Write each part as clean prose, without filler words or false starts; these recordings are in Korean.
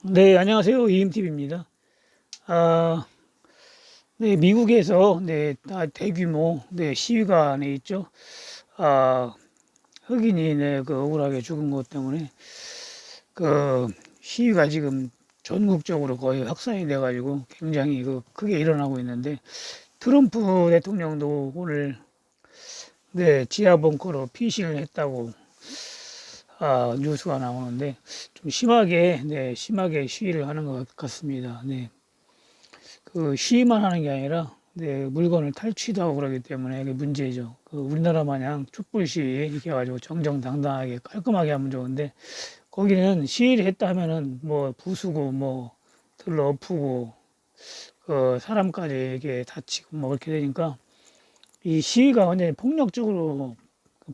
네, 안녕하세요. 이임TV입니다. 아, 네, 미국에서, 네, 대규모, 네, 시위가 안에 있죠. 아, 흑인이, 네, 억울하게 죽은 것 때문에, 그, 시위가 지금 전국적으로 거의 확산이 돼가지고 굉장히 크게 일어나고 있는데, 트럼프 대통령도 오늘, 네, 지하 벙커로 피신을 했다고, 뉴스가 나오는데, 좀 심하게, 네, 심하게 시위를 하는 것 같습니다. 네. 시위만 하는 게 아니라 네, 물건을 탈취도 하고 그러기 때문에 이게 문제죠. 우리나라 마냥 촛불 시위 이렇게 해가지고 정정당당하게 깔끔하게 하면 좋은데 거기는 시위를 했다 하면은 뭐 부수고 뭐 들러 엎고 사람까지 이렇게 다치고 뭐 그렇게 되니까 이 시위가 완전히 폭력적으로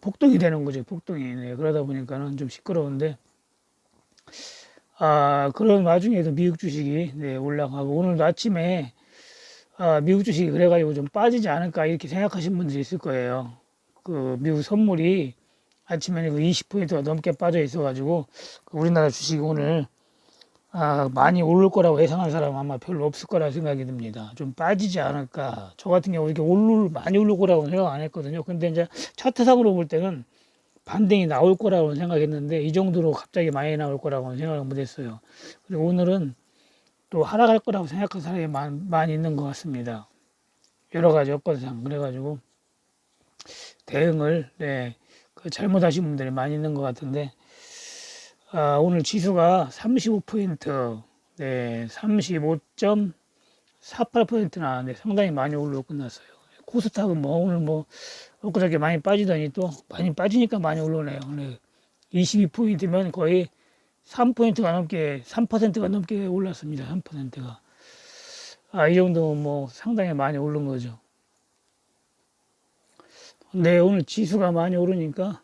폭동이 되는 거죠. 폭동이. 네, 그러다 보니까는 좀 시끄러운데 그런 와중에도 미국 주식이 네, 올라가고 오늘도 아침에 미국 주식이 그래가지고 좀 빠지지 않을까 이렇게 생각하시는 분들이 있을 거예요. 미국 선물이 아침에 20%가 넘게 빠져 있어가지고 우리나라 주식이 오늘 많이 오를 거라고 예상한 사람은 아마 별로 없을 거라 생각이 듭니다. 좀 빠지지 않을까. 저 같은 경우 이렇게 많이 오를 거라고 생각 안 했거든요. 근데 이제 차트상으로 볼 때는 반등이 나올 거라고 생각했는데 이 정도로 갑자기 많이 나올 거라고 생각을 못했어요. 그리고 오늘은 또 하락할 거라고 생각한 사람이 많이 있는 것 같습니다. 여러 가지 여건상 그래가지고 대응을 네, 잘못하신 분들이 많이 있는 것 같은데 오늘 지수가 35% 네, 35.48% 나왔는데 상당히 많이 올라 끝났어요. 코스닥은 뭐 오늘 뭐 엊그저께 많이 빠지더니 또 많이 빠지니까 많이 올라오네요. 네. 22%면 거의 3%가 넘게 3%가 넘게 올랐습니다. 3%가 이 정도면 뭐 상당히 많이 오른 거죠. 네, 오늘 지수가 많이 오르니까,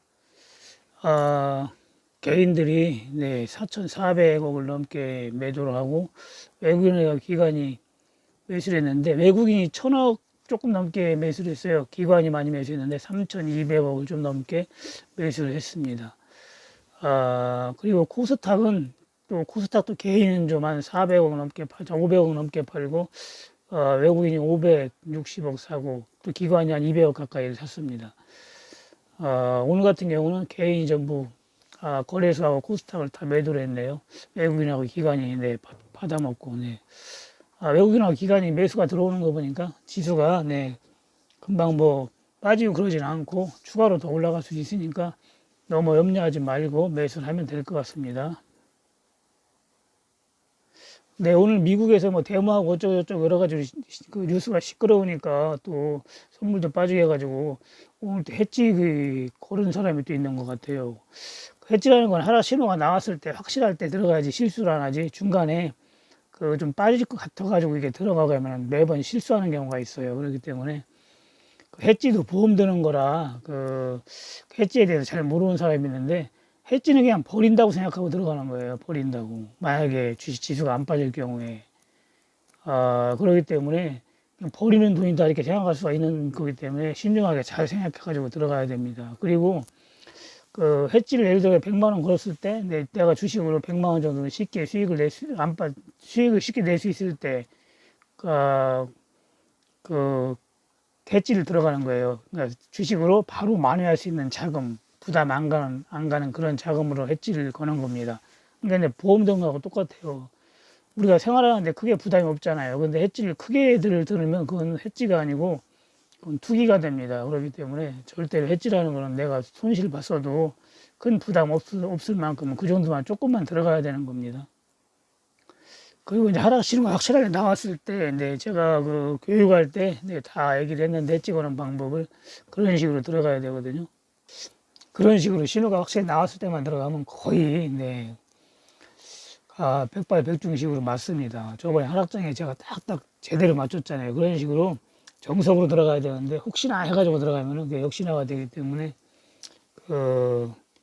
개인들이, 네, 4,400억을 넘게 매도를 하고, 외국인의 기관이 매수를 했는데, 외국인이 1,000억 조금 넘게 매수를 했어요. 기관이 많이 매수했는데, 3,200억을 좀 넘게 매수를 했습니다. 그리고 코스닥도 개인은 좀 한 400억 넘게 팔죠. 500억 넘게 팔고, 외국인이 560억 사고, 또 기관이 한 200억 가까이를 샀습니다. 오늘 같은 경우는 개인이 전부 거래소하고 코스닥을 다 매도를 했네요. 외국인하고 기관이 네, 받아먹고 네. 외국인하고 기관이 매수가 들어오는 거 보니까 지수가 네, 금방 뭐 빠지고 그러진 않고 추가로 더 올라갈 수 있으니까 너무 염려하지 말고 매수를 하면 될 것 같습니다. 네, 오늘 미국에서 뭐 데모하고 어쩌고저쩌고 여러 가지 뉴스가 시끄러우니까 또 선물도 빠지게 해가지고 오늘 또 해지 고른 사람이 또 있는 것 같아요. 해지라는 건 하나 신호가 나왔을 때 확실할 때 들어가야지 실수를 안 하지 중간에 좀 빠질 것 같아가지고 이게 들어가면 매번 실수하는 경우가 있어요. 그렇기 때문에 해지도 보험 드는 거라 해지에 대해서 잘 모르는 사람이 있는데 해지는 그냥 버린다고 생각하고 들어가는 거예요. 버린다고. 만약에 주식 지수가 안 빠질 경우에. 그렇기 때문에 그냥 버리는 돈이다 이렇게 생각할 수가 있는 거기 때문에 신중하게 잘 생각해가지고 들어가야 됩니다. 그리고 해지를 예를 들어 100만 원 걸었을 때 내가 주식으로 100만 원 정도는 쉽게 수익을 쉽게 낼 수 있을 때, 그, 해지를 들어가는 거예요. 그러니까 주식으로 바로 만회할 수 있는 자금, 부담 안 가는 그런 자금으로 해지를 거는 겁니다. 그러니까 보험 든 거하고 똑같아요. 우리가 생활하는데 크게 부담이 없잖아요. 근데 해지를 크게 들으면 그건 해지가 아니고 그건 투기가 됩니다. 그렇기 때문에 절대로 해지라는 거는 내가 손실 봤어도 큰 부담 없을 만큼 그 정도만 조금만 들어가야 되는 겁니다. 그리고 이제 하락 신호가 확실하게 나왔을 때, 네, 제가 교육할 때, 네, 다 얘기를 했는데 찍어놓은 방법을 그런 식으로 들어가야 되거든요. 그런 식으로 신호가 확실히 나왔을 때만 들어가면 거의, 네, 백발백중식으로 맞습니다. 저번에 하락장에 제가 딱딱 제대로 맞췄잖아요. 그런 식으로 정석으로 들어가야 되는데, 혹시나 해가지고 들어가면은 그게 역시나가 되기 때문에,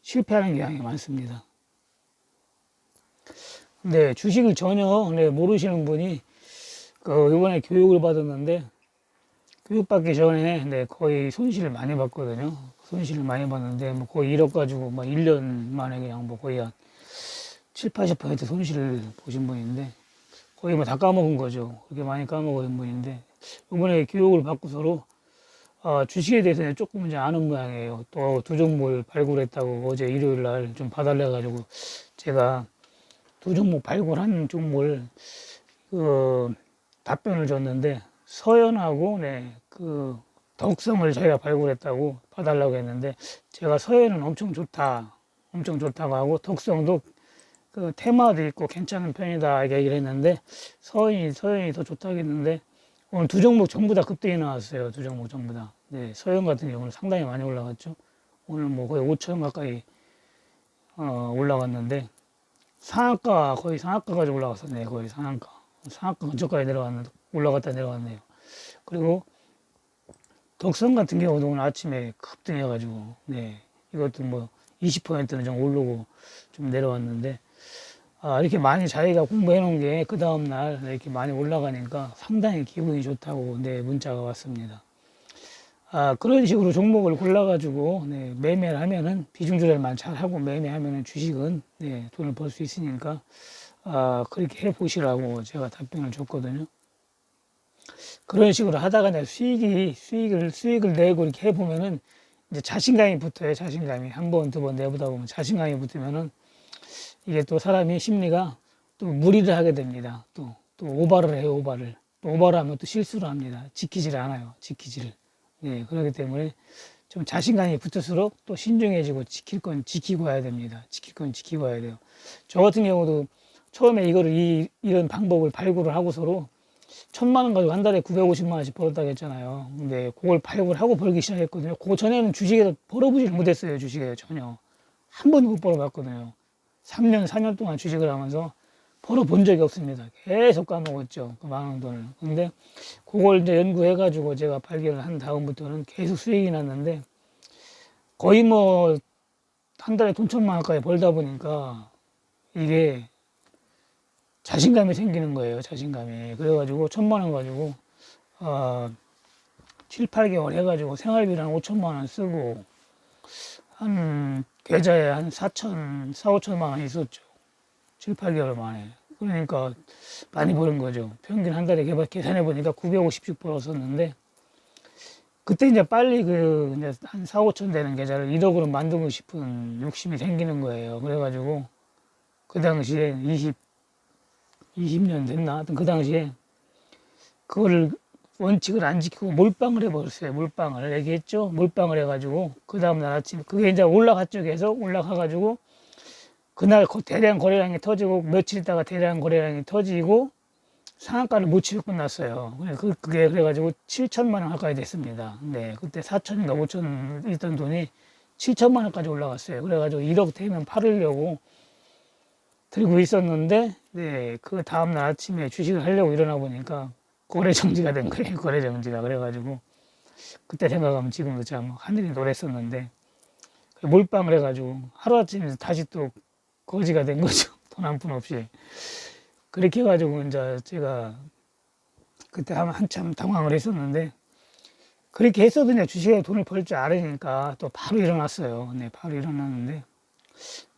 실패하는 경향이 많습니다. 네, 주식을 전혀 네, 모르시는 분이 이번에 교육을 받았는데 교육받기 전에 네, 거의 손실을 많이 봤거든요. 손실을 많이 봤는데 뭐 거의 1억 가지고 뭐 1년 만에 그냥 뭐 거의 한 7, 80% 손실을 보신 분인데 거의 뭐 다 까먹은 거죠. 그렇게 많이 까먹은 분인데 이번에 교육을 받고서로 주식에 대해서는 조금 이제 아는 모양이에요. 또 두 종목을 발굴했다고 어제 일요일 날 좀 봐달래 가지고 제가 두 종목 발굴한 종목을 답변을 줬는데 서현하고 그 덕성을 저희가 발굴했다고 봐달라고 했는데 제가 서현은 엄청 좋다고 하고 덕성도 그 테마도 있고 괜찮은 편이다 이렇게 얘기를 했는데 서현이 더 좋다고 했는데 오늘 두 종목 전부 다 급등이 나왔어요. 두 종목 전부 다. 네, 서현 같은 경우는 상당히 많이 올라갔죠. 오늘 뭐 거의 5천 가까이 올라갔는데 거의 상한가까지 올라갔었네요. 거의 상한가 근처까지 올라갔다 내려왔네요. 그리고 덕성 같은 경우도 오늘 아침에 급등해가지고 네, 이것도 뭐 20%는 좀 오르고 좀 내려왔는데 이렇게 많이 자기가 공부해 놓은 게 그 다음날 이렇게 많이 올라가니까 상당히 기분이 좋다고 네, 문자가 왔습니다. 그런 식으로 종목을 골라가지고 네, 매매를 하면은 비중 조절만 잘 하고 매매하면은 주식은 네, 돈을 벌 수 있으니까 그렇게 해 보시라고 제가 답변을 줬거든요. 그런 식으로 하다가 이제 수익을 내고 이렇게 해 보면은 이제 자신감이 붙어요. 자신감이 한 번, 두 번 내보다 보면 자신감이 붙으면은 이게 또 사람이 심리가 또 무리를 하게 됩니다. 또 오바를 해요. 또 오바를 하면 또 실수를 합니다. 지키지를 않아요. 지키지를. 네, 그렇기 때문에 좀 자신감이 붙을수록 또 신중해지고 지킬 건 지키고 와야 됩니다. 지킬 건 지키고 와야 돼요. 저 같은 경우도 처음에 이런 방법을 발굴을 하고서로 1,000만 원 가지고 한 달에 950만 원씩 벌었다고 했잖아요. 근데 그걸 발굴하고 벌기 시작했거든요. 그 전에는 주식에서 벌어보질 못했어요. 주식에 전혀. 한 번도 못 벌어봤거든요. 3년, 4년 동안 주식을 하면서 벌어본 적이 없습니다. 계속 까먹었죠. 그 많은 돈을. 근데 그걸 이제 연구해가지고 제가 발견을 한 다음부터는 계속 수익이 났는데 거의 뭐 한 달에 돈 1,000만 원까지 벌다 보니까 이게 자신감이 생기는 거예요. 자신감이. 그래가지고 1,000만 원 가지고 7, 8개월 해가지고 생활비를 한 5천만 원 쓰고 한 계좌에 한 4,5천만 원 있었죠. 7, 8개월 만에. 그러니까 많이 버는 거죠. 평균 한 달에 계산해 보니까 950씩 벌었었는데 그때 이제 빨리 이제 한 4, 5천 되는 계좌를 1억으로 만들고 싶은 욕심이 생기는 거예요. 그래가지고 그 당시에 20년 됐나? 하여튼 그 당시에 그거를 원칙을 안 지키고 몰빵을 해버렸어요. 몰빵을 얘기했죠. 몰빵을 해가지고 그 다음날 아침 그게 이제 올라갔죠. 계속 올라가가지고 그날 대량 거래량이 터지고 며칠 있다가 대량 거래량이 터지고 상한가를 못 치고 끝났어요. 그게 그래가지고 7천만 원 가까이 됐습니다. 네, 그때 4천인가 5천 있던 돈이 7천만 원까지 올라갔어요. 그래가지고 1억 되면 팔으려고 들고 있었는데, 네, 그 다음날 아침에 주식을 하려고 일어나 보니까 거래 정지가 된 거예요. 거래 정지가. 그래가지고 그때 생각하면 지금도 참 하늘이 노랬었는데 몰빵을 해가지고 하루아침에 다시 또 거지가 된 거죠. 돈 한 푼 없이. 그렇게 해가지고 이제 제가 그때 한참 당황을 했었는데 그렇게 했어도 이제 주식에 돈을 벌 줄 알으니까 또 바로 일어났어요. 네, 바로 일어났는데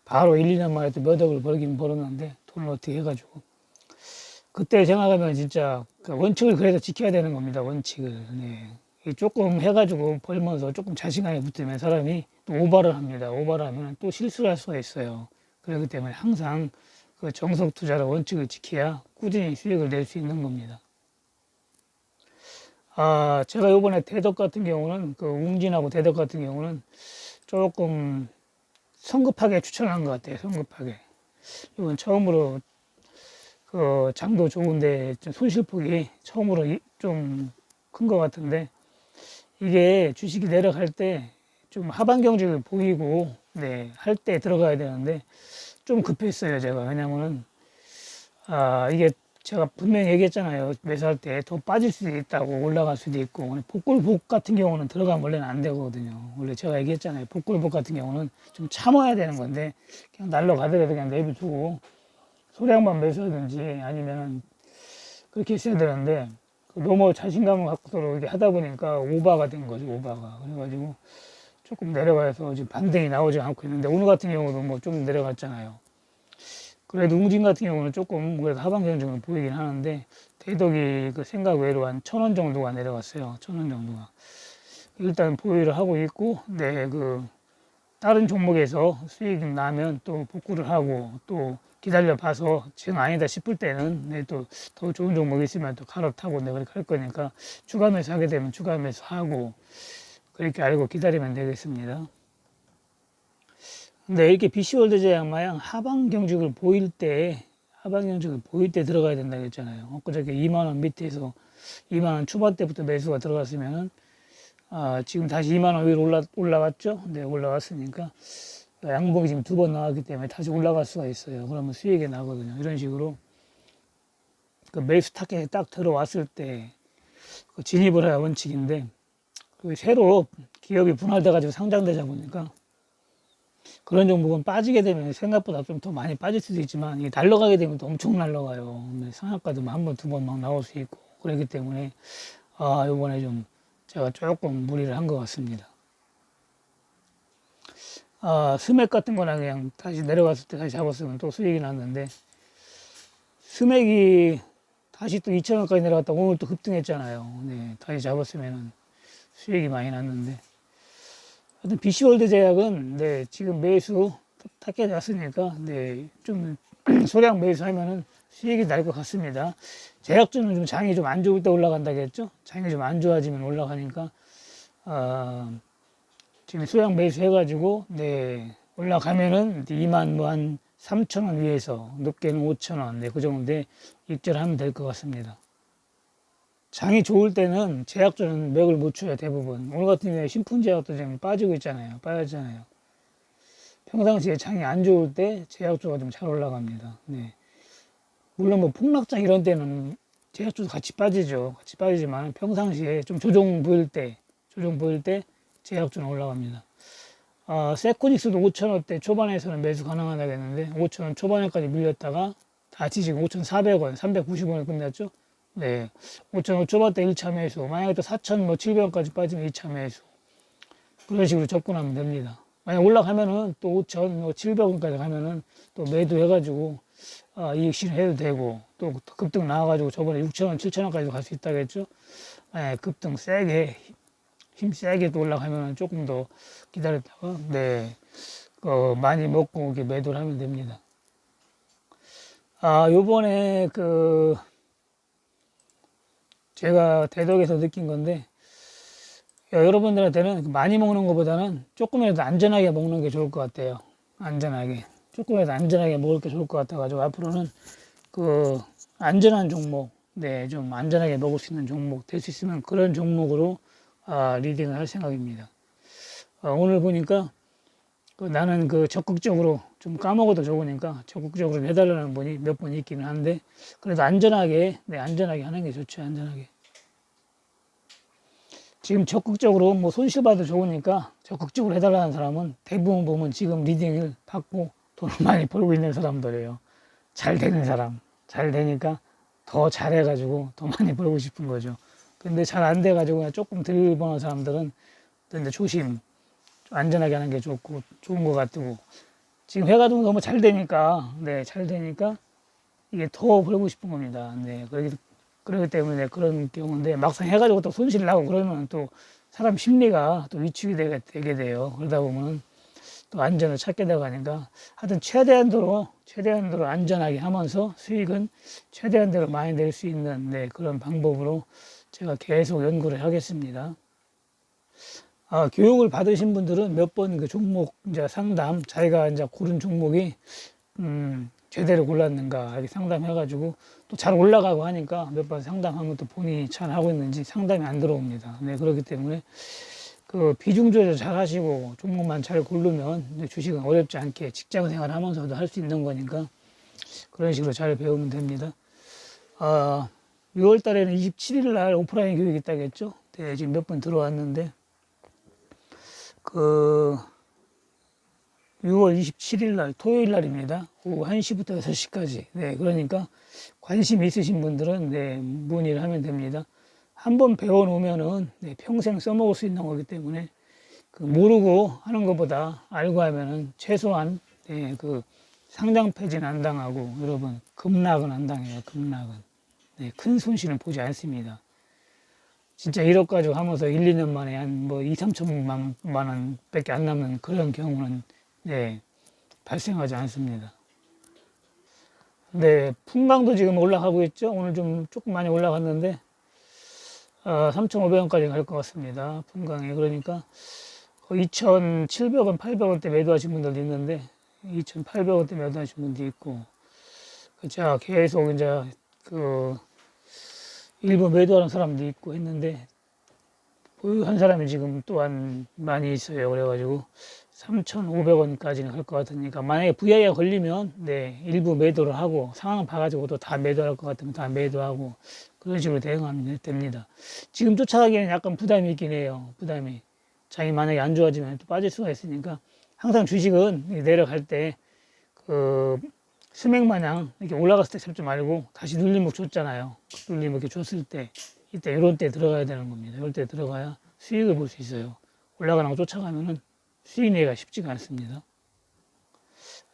바로 1, 2년 만에 또 몇 억을 벌긴 벌었는데 돈을 어떻게 해가지고 그때 생각하면 진짜 그 원칙을 그래도 지켜야 되는 겁니다. 원칙을. 네. 조금 해가지고 벌면서 조금 자신감이 붙으면 사람이 또 오바를 합니다. 오바를 하면 또 실수를 할 수가 있어요. 그렇기 때문에 항상 그 정석 투자의 원칙을 지켜야 꾸준히 수익을 낼 수 있는 겁니다. 제가 요번에 대덕 같은 경우는 그 웅진하고 대덕 같은 경우는 조금 성급하게 추천한 것 같아요. 성급하게. 이건 처음으로 그 장도 좋은데 좀 손실폭이 처음으로 좀 큰 것 같은데 이게 주식이 내려갈 때 좀 하반 경직을 보이고 네, 할 때 들어가야 되는데 좀 급했어요. 제가. 왜냐면은 이게 제가 분명히 얘기했잖아요. 매수할 때 더 빠질 수도 있다고 올라갈 수도 있고 복골복 같은 경우는 들어가면 원래는 안 되거든요. 원래 제가 얘기했잖아요. 복골복 같은 경우는 좀 참아야 되는 건데 그냥 날라가더라도 그냥 내비두고 소량만 매수하든지 아니면 그렇게 했어야 되는데 너무 자신감을 갖고서 이렇게 하다 보니까 오바가 된 거죠. 오바가. 그래가지고 조금 내려가서 지금 반등이 나오지 않고 있는데 오늘 같은 경우도 뭐 좀 내려갔잖아요. 그래도 웅진 같은 경우는 조금 그래도 하방 경쟁은 보이긴 하는데 대덕이 그 생각 외로 한 1,000원 정도가 내려갔어요. 1,000원 정도가. 일단 보유를 하고 있고, 네, 그 다른 종목에서 수익이 나면 또 복구를 하고 또 기다려 봐서 지금 아니다 싶을 때는 네, 또 더 좋은 종목이 있으면 또 갈아타고 네, 그렇게 할 거니까 추가 매수 하게 되면 추가 매수 하고 그렇게 알고 기다리면 되겠습니다. 근데 이렇게 BC월드 제약 마냥 하방 경직을 보일 때 들어가야 된다고 했잖아요. 엊그저께 2만원 밑에서 2만원 초반대부터 매수가 들어갔으면은 지금 다시 2만원 위로 올라왔죠? 네, 올라왔으니까 양봉이 지금 2번 나왔기 때문에 다시 올라갈 수가 있어요. 그러면 수익이 나거든요. 이런 식으로 그 매수 타겟에 딱 들어왔을 때 진입을 해야 원칙인데 새로 기업이 분할돼 가지고 상장되다 보니까 그런 종목은 빠지게 되면 생각보다 좀 더 많이 빠질 수도 있지만 이게 날라가게 되면 또 엄청 날라가요. 상한가도 한 번, 두 번 막 나올 수 있고 그렇기 때문에 이번에 좀 제가 조금 무리를 한 것 같습니다. 스맥 같은 거나 그냥 다시 내려갔을 때 다시 잡았으면 또 수익이 났는데 스맥이 다시 또 2,000원까지 내려갔다 오늘 또 급등했잖아요. 네, 다시 잡았으면 수익이 많이 났는데 하여튼 BC월드 제약은 네, 지금 매수 타겟 왔으니까 네, 좀 소량 매수하면은 수익이 날 것 같습니다. 제약주는 좀 장이 좀 안 좋을 때 올라간다겠죠? 장이 좀 안 좋아지면 올라가니까 지금 소량 매수해가지고 네, 올라가면은 2만 한 3,000원 위에서 높게는 5,000원 네, 그 정도에 입절하면 될 것 같습니다. 장이 좋을 때는 제약주는 맥을 못 쳐요, 대부분. 오늘 같은 경우에 신풍제약도 지금 빠지고 있잖아요. 빠졌잖아요. 평상시에 장이 안 좋을 때 제약주가 좀 잘 올라갑니다. 네. 물론 뭐 폭락장 이런 때는 제약주도 같이 빠지죠. 같이 빠지지만 평상시에 좀 조정 보일 때 제약주는 올라갑니다. 세코닉스도 5,000원대 초반에서는 매수 가능하다겠는데 5,000원 초반에까지 밀렸다가 다시 지금 5,400원, 390원에 끝났죠. 네, 5,000원 초반대 1차 매수, 만약에 또 4,700원까지 빠지면 2차 매수 그런 식으로 접근하면 됩니다. 만약 올라가면은 또 5,700원까지 가면은 또 매도해가지고 이익 실현해도 되고 또 급등 나와가지고 저번에 6,000원, 7,000원까지도 갈 수 있다겠죠. 만약 급등 세게 힘 세게 또 올라가면 조금 더 기다렸다가 네 많이 먹고 이렇게 매도를 하면 됩니다. 요번에 제가 대덕에서 느낀 건데 여러분들한테는 많이 먹는 것보다는 조금이라도 안전하게 먹는 게 좋을 것 같아요. 안전하게 조금이라도 안전하게 먹을 게 좋을 것 같아가지고 앞으로는 안전한 종목, 네, 좀 안전하게 먹을 수 있는 종목 될 수 있으면 그런 종목으로 리딩을 할 생각입니다. 오늘 보니까 나는 적극적으로 좀 까먹어도 좋으니까 적극적으로 해달라는 분이 몇 분 있기는 한데 그래도 안전하게 하는 게 좋죠. 안전하게. 지금 적극적으로 뭐 손실봐도 좋으니까 적극적으로 해달라는 사람은 대부분 보면 지금 리딩을 받고 돈을 많이 벌고 있는 사람들이에요. 잘 되는 사람. 잘 되니까 더 잘해가지고 더 많이 벌고 싶은 거죠. 근데 잘 안 돼가지고 그냥 조금 덜 버는 사람들은 근데 조심, 좀 안전하게 하는 게 좋고 좋은 것 같고 지금 회가 좀 너무 잘 되니까 잘 되니까 이게 더 벌고 싶은 겁니다. 그렇기 때문에 그런 경우인데 막상 해가지고 또 손실 나고 그러면 또 사람 심리가 또 위축이 되게 돼요. 그러다 보면 또 안전을 찾게 되가니까 하여튼 최대한도로 안전하게 하면서 수익은 최대한대로 많이 낼 수 있는 그런 방법으로 제가 계속 연구를 하겠습니다. 교육을 받으신 분들은 몇 번 종목 이제 상담, 자기가 이제 고른 종목이 제대로 골랐는가 이렇게 상담해가지고 또 잘 올라가고 하니까 몇 번 상담하면 또 본인이 잘 하고 있는지 상담이 안 들어옵니다. 그렇기 때문에 비중 조절 잘 하시고 종목만 잘 고르면 주식은 어렵지 않게 직장 생활 하면서도 할 수 있는 거니까 그런 식으로 잘 배우면 됩니다. 6월 달에는 27일 날 오프라인 교육이 있다겠죠? 네, 지금 몇 번 들어왔는데 6월 27일 날 토요일 날입니다. 오후 1시부터 6시까지. 네, 그러니까 관심 있으신 분들은 문의를 하면 됩니다. 한번 배워놓으면은 평생 써먹을 수 있는 거기 때문에 모르고 하는 것보다 알고 하면은 최소한 상장 폐지는 안 당하고 여러분 급락은 안 당해요. 급락은. 네, 큰 손실은 보지 않습니다. 진짜 1억 가지고 하면서 1, 2년 만에 한 뭐 2, 3천만 원밖에 안 남는 그런 경우는 네, 발생하지 않습니다. 네, 풍광도 지금 올라가고 있죠. 오늘 좀 조금 많이 올라갔는데 3,500원까지 갈 것 같습니다. 풍광에. 그러니까 2,700원, 800원대 매도하신 분들도 있는데 2,800원대 매도하신 분도 있고 자 계속 이제 그 일부 매도하는 사람도 있고 했는데 보유한 사람이 지금 또한 많이 있어요. 그래가지고 3,500원까지는 갈 것 같으니까 만약에 VI가 걸리면 네 일부 매도를 하고 상황 봐가지고 또 다 매도할 것 같으면 다 매도하고 그런 식으로 대응하면 됩니다. 지금 쫓아가기에는 약간 부담이 있긴 해요. 부담이 장이 만약에 안 좋아지면 또 빠질 수가 있으니까 항상 주식은 내려갈 때 그 스맥 마냥 이렇게 올라갔을 때 잡지 말고 다시 눌림목 줬잖아요. 눌림목 이렇게 줬을 때 이때 이런 때 들어가야 되는 겁니다. 이럴 때 들어가야 수익을 볼 수 있어요. 올라가는 거 쫓아가면은 수익 내기가 쉽지가 않습니다.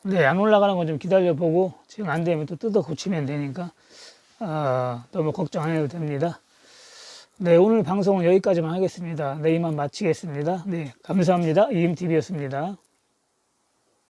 근데 안 올라가는 건 좀 기다려 보고 지금 안 되면 또 뜯어 고치면 되니까 너무 걱정 안 해도 됩니다. 네, 오늘 방송은 여기까지만 하겠습니다. 네, 이만 마치겠습니다. 네, 감사합니다. 이임TV였습니다.